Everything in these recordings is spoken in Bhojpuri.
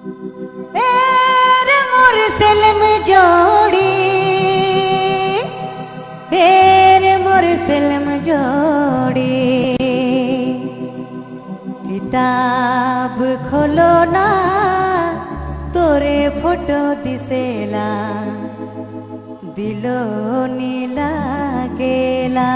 रे मोर सेलम जोड़ी, रे मोर सेलम जोड़ी, किताब खोलो ना तोरे फोटो दिसेला, दिलो नीला गेला।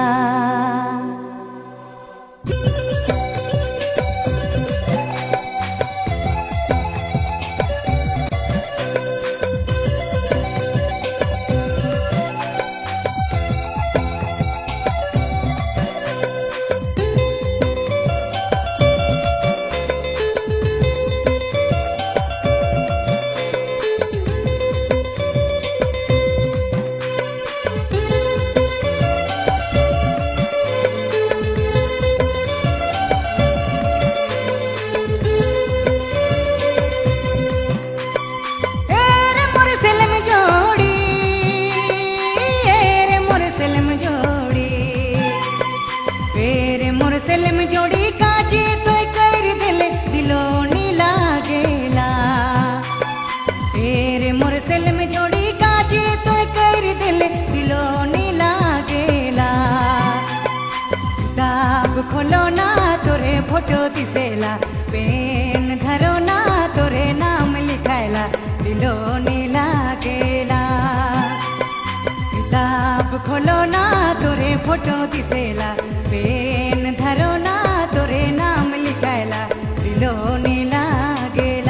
खोलो ना तोरे फोटो दिसेला, पेन धरो ना तोरे नाम लिखायला, दिलो नीला गेला। किताब खोलो ना तोरे फोटो दिसेला, पेन धरो ना तोरे नाम लिखायला, दिलो नीला गेला।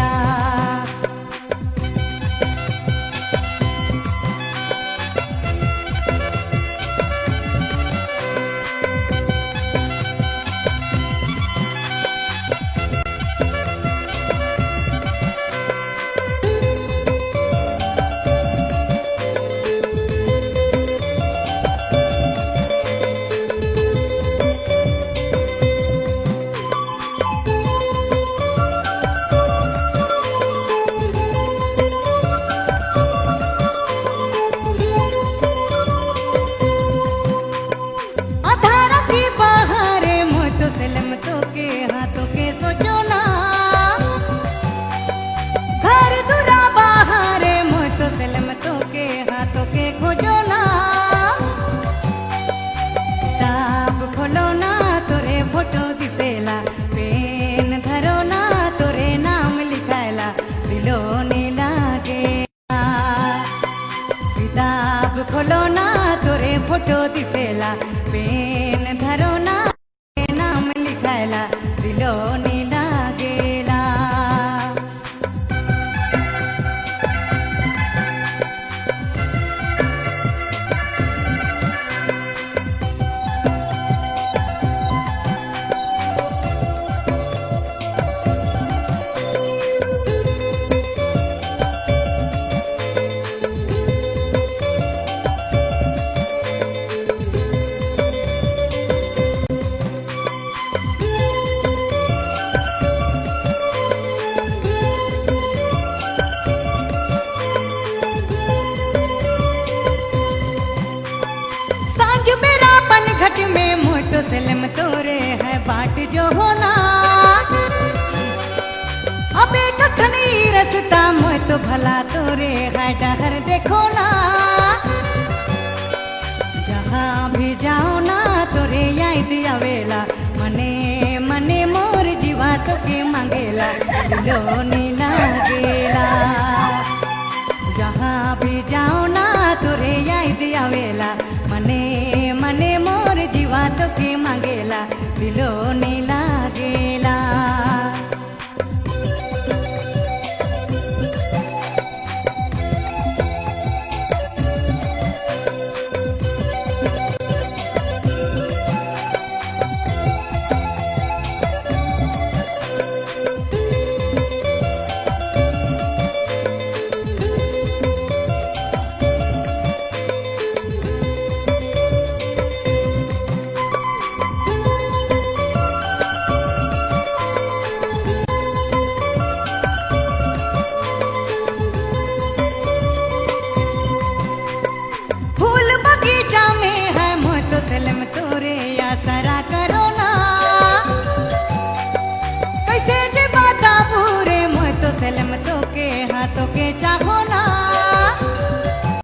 खोलो ना तोरे फोटो दिसेला, पेन धरो ना नाम लिखायला, दिलो नीला गेला। घट में मुँह तो सलम तोरे है बाट जो होना, अबे कखनी रसता मुँह तो भला तोरे है डहर देखो ना। जहाँ भी जाओ ना तोरे याद आवेला, मने मने मोर जीवा तो के मांगेला, दिलो नीला गेला। जहाँ भी जाओ ना तोरे याद आवेला, मने मने मोर जीवा तो के मांगेला, दिलो नीला गेला। তোকে চাহো